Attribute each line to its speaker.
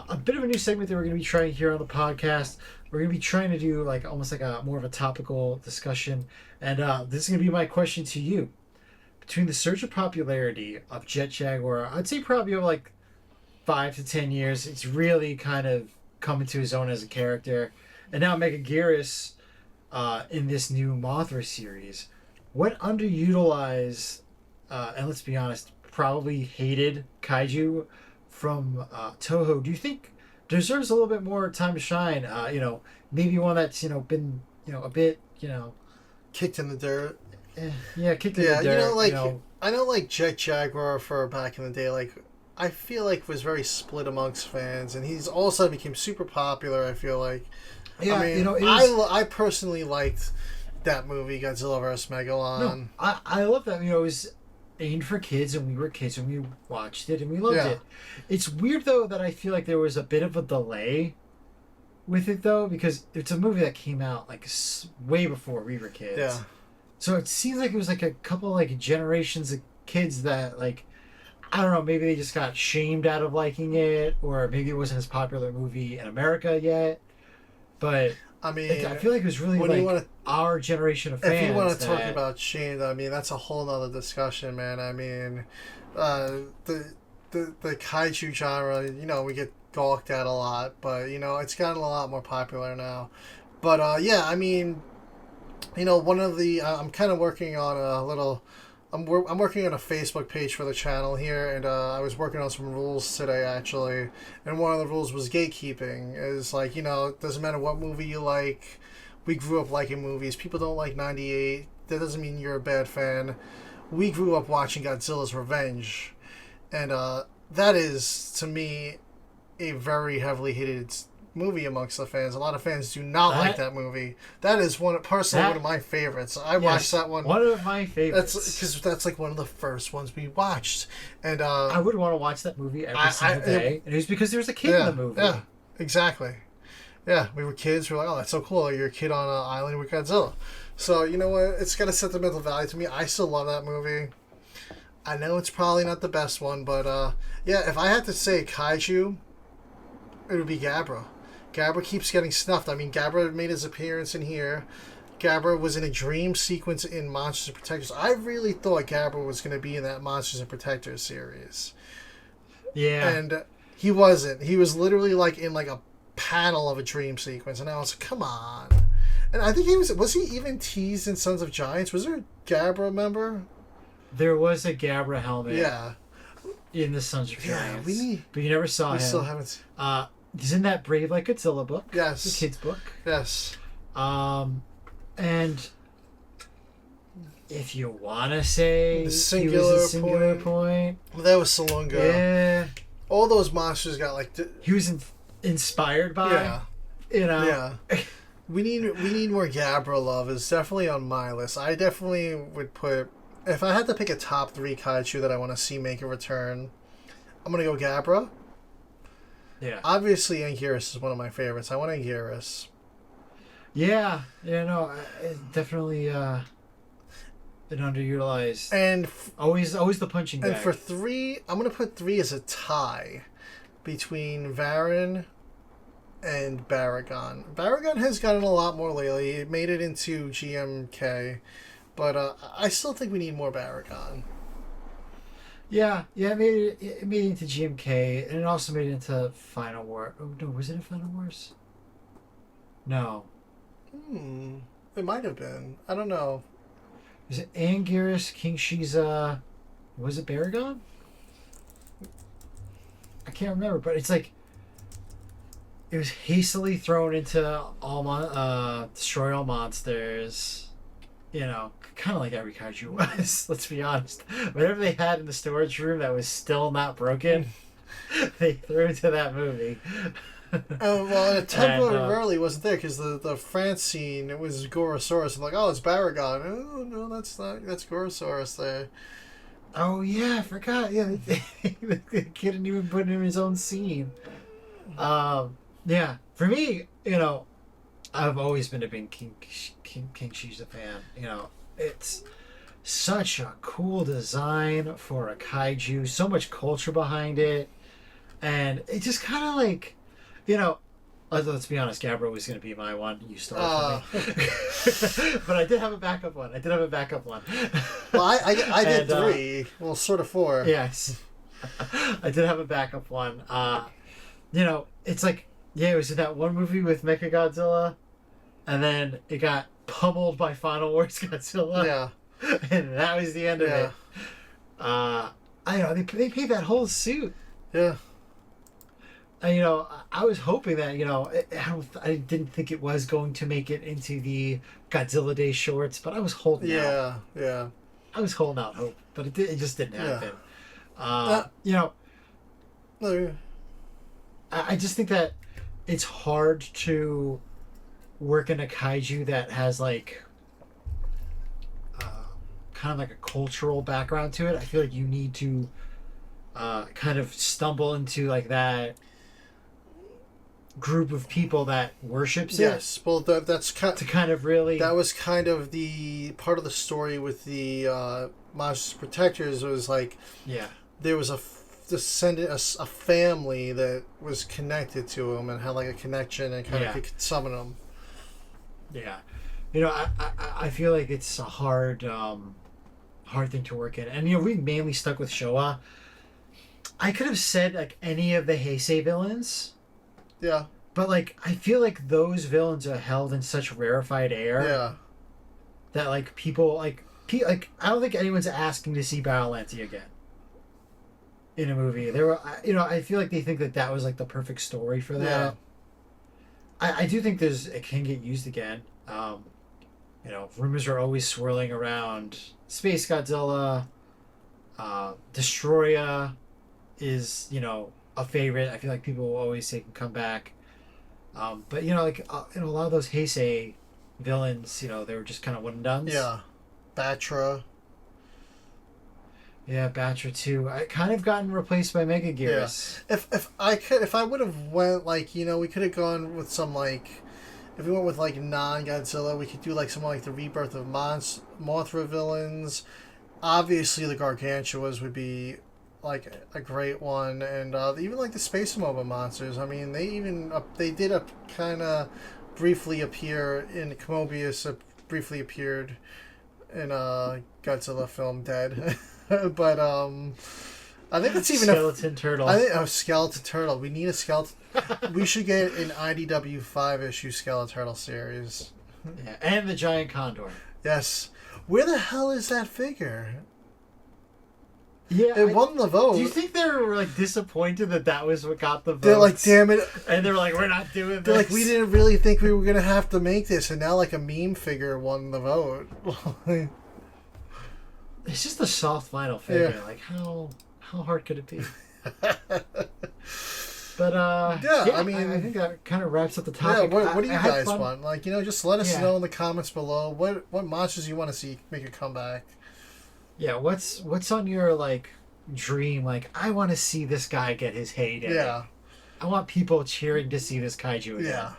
Speaker 1: a bit of a new segment that we're going to be trying here on the podcast. We're going to be trying to do like almost like a more of a topical discussion, and this is going to be my question to you. Between the surge of popularity of Jet Jaguar, I'd say probably over like 5 to 10 years, it's really kind of come into his own as a character, and now Megaguirus in this new Mothra series. What underutilized, and let's be honest, probably hated kaiju from Toho, do you think deserves a little bit more time to shine? Maybe one that's been a bit
Speaker 2: Kicked in the dirt.
Speaker 1: yeah, kicked in
Speaker 2: Yeah,
Speaker 1: the dirt.
Speaker 2: I know, like Jet Jaguar for back in the day, like I feel like was very split amongst fans, and he's all of a sudden became super popular. I feel like,
Speaker 1: Yeah,
Speaker 2: I mean,
Speaker 1: it was,
Speaker 2: I personally liked that movie, Godzilla vs Megalon.
Speaker 1: no, I love that. It was aimed for kids, and we were kids when we watched it, and we loved
Speaker 2: Yeah.
Speaker 1: it. It's weird though that I feel like there was a bit of a delay with it though, because it's a movie that came out like way before we were kids.
Speaker 2: Yeah,
Speaker 1: So it seems like it was like a couple like generations of kids that like, I don't know, maybe they just got shamed out of liking it, or maybe it wasn't as popular movie in America yet. But
Speaker 2: I mean,
Speaker 1: I feel like it was really
Speaker 2: when you
Speaker 1: like
Speaker 2: wanna-
Speaker 1: our generation of fans.
Speaker 2: if you want to talk
Speaker 1: that-
Speaker 2: about shame, I mean that's a whole nother discussion, man. I mean, the kaiju genre, we get gawked at a lot, but it's gotten a lot more popular now. But yeah, I mean, one of the I'm kind of working on a little. I'm working on a Facebook page for the channel here, and I was working on some rules today actually. And one of the rules was gatekeeping. Is like it doesn't matter what movie you like. We grew up liking movies. People don't like '98. That doesn't mean you're a bad fan. We grew up watching Godzilla's Revenge, and that is to me a very heavily hated movie amongst the fans. A lot of fans do not like that movie. That is one of my favorites. I watched that one.
Speaker 1: One of my favorites.
Speaker 2: That's like one of the first ones we watched, and
Speaker 1: I would want to watch that movie every single day, and it was because there was a kid in the movie.
Speaker 2: Yeah, exactly. Yeah, we were kids. We were like, oh, that's so cool. You're a kid on an island with Godzilla. So you know what? It's got a sentimental value to me. I still love that movie. I know it's probably not the best one, but yeah, if I had to say kaiju, it would be Gabra. Gabra keeps getting snuffed. I mean, Gabra made his appearance in here. Gabra was in a dream sequence in Monsters and Protectors. I really thought Gabra was going to be in that Monsters and Protectors series.
Speaker 1: Yeah.
Speaker 2: And he wasn't. He was literally like in like a panel of a dream sequence. And I was like, come on. And I think was he even teased in Sons of Giants? Was there a Gabra member?
Speaker 1: There was a Gabra helmet.
Speaker 2: Yeah.
Speaker 1: In the Sons of Giants.
Speaker 2: Yeah,
Speaker 1: but you never saw him.
Speaker 2: We still haven't.
Speaker 1: He's in that Brave Like Godzilla book.
Speaker 2: Yes.
Speaker 1: The kids' book.
Speaker 2: Yes.
Speaker 1: And if you want to say
Speaker 2: the
Speaker 1: he was a singular point.
Speaker 2: Well, that was Salunga.
Speaker 1: Yeah.
Speaker 2: All those monsters got like...
Speaker 1: He was inspired by.
Speaker 2: Yeah.
Speaker 1: Yeah.
Speaker 2: We need more Gabra love. Is definitely on my list. I definitely would put... If I had to pick a top 3 kaiju that I want to see make a return, I'm going to go Gabra.
Speaker 1: Yeah.
Speaker 2: Obviously, Anguirus is one of my favorites. I want Anguirus.
Speaker 1: Yeah. Yeah, no, definitely an underutilized.
Speaker 2: And
Speaker 1: always the punching bag.
Speaker 2: And for 3, I'm going to put 3 as a tie between Varan and Baragon. Baragon has gotten a lot more lately. It made it into GMK, but I still think we need more Baragon.
Speaker 1: Yeah, it made it into GMK, and it also made it into Final War. Oh no, was it in Final Wars? No.
Speaker 2: It might have been. I don't know.
Speaker 1: Was it Anguirus, King Shiza? Was it Baragon? I can't remember, but it's like it was hastily thrown into destroy all monsters. Kind of like every kaiju was, let's be honest. Whatever they had in the storage room that was still not broken, they threw into that movie.
Speaker 2: Well, it temporarily wasn't there because the France scene, it was Gorosaurus. I'm like, oh, it's Baragon. Oh, no, that's not. That's Gorosaurus there.
Speaker 1: Oh, yeah, I forgot. Yeah, the kid didn't even put him in his own scene. Yeah, for me, I've always been a big King Shiza fan. It's such a cool design for a kaiju. So much culture behind it. and it just kind of like, you know, let's be honest, Gabra was going to be my one. You stole it from me. But I did have a backup one.
Speaker 2: Well, I did
Speaker 1: And,
Speaker 2: 3. Well, sort of 4.
Speaker 1: yes. I did have a backup one. You know, it's like, yeah, it was in that one movie with Mechagodzilla, and then it got pummeled by Final Wars Godzilla.
Speaker 2: Yeah.
Speaker 1: And that was the end of
Speaker 2: Yeah.
Speaker 1: it. I know they paid that whole suit.
Speaker 2: Yeah.
Speaker 1: And, you know, I was hoping that, you know, I didn't think it was going to make it into the Godzilla Day shorts, but I was holding out.
Speaker 2: Yeah.
Speaker 1: I was holding out hope, but it just didn't happen. You know,
Speaker 2: No,
Speaker 1: I just think that it's hard to work in a kaiju that has like kind of like a cultural background to it. I feel like you need to kind of stumble into like that group of people that worships it.
Speaker 2: Yes. Well, that's kind
Speaker 1: To kind of really
Speaker 2: that was kind of the part of the story with the Monsters Protectors was like
Speaker 1: yeah.
Speaker 2: there was a descendant, a family that was connected to him and had like a connection and kind of could summon him.
Speaker 1: Yeah, you know, I feel like it's a hard thing to work in, and you know we mainly stuck with Showa. I could have said like any of the Heisei villains,
Speaker 2: Yeah.
Speaker 1: but like I feel like those villains are held in such rarefied air
Speaker 2: Yeah.
Speaker 1: that like people like I don't think anyone's asking to see Biollante again in a movie. There were, you know, I feel like they think that that was like the perfect story for that.
Speaker 2: Yeah.
Speaker 1: I do think it can get used again. You know, rumors are always swirling around Space Godzilla. Destroya is, you know, a favorite. I feel like people will always say can come back. But you know, like you know, a lot of those Heisei villains, you know, they were just kind of one and dones.
Speaker 2: Yeah. Batra.
Speaker 1: Yeah, Batra too. I kind of gotten replaced by Mega Gears.
Speaker 2: Yeah. If I would have went like, you know, we could have gone with some like if we went with like non-Godzilla, we could do like some like the rebirth of Mothra villains. Obviously, the Gargantuas would be like a great one, and even like the Space Mobile monsters. I mean, they did kind of briefly appear in Mobius. Briefly appeared in a Godzilla film, Dead. But I think it's even
Speaker 1: Skeleton Turtle.
Speaker 2: I think Skeleton Turtle. We need a skeleton. We should get an IDW 5-issue Skeleton Turtle series.
Speaker 1: Yeah, and the Giant Condor.
Speaker 2: Yes. Where the hell is that figure?
Speaker 1: Yeah,
Speaker 2: It won the vote.
Speaker 1: Do you think they were like disappointed that was what got the vote?
Speaker 2: They're like, damn it.
Speaker 1: And they were like, we're not doing this.
Speaker 2: They're like, we didn't really think we were going to have to make this. And now like a meme figure won the vote.
Speaker 1: It's just a soft vinyl figure.
Speaker 2: Yeah.
Speaker 1: Like, how hard could it be? But
Speaker 2: Yeah, I mean,
Speaker 1: I think that kind of wraps up the
Speaker 2: Yeah,
Speaker 1: topic.
Speaker 2: what do you
Speaker 1: I had
Speaker 2: guys
Speaker 1: fun.
Speaker 2: want? Like, you know, just let us
Speaker 1: Yeah.
Speaker 2: know in the comments below what monsters you want to see make a comeback.
Speaker 1: Yeah, what's on your like dream? Like, I want to see this guy get his heyday.
Speaker 2: Yeah.
Speaker 1: I want people cheering to see this kaiju again.
Speaker 2: Yeah.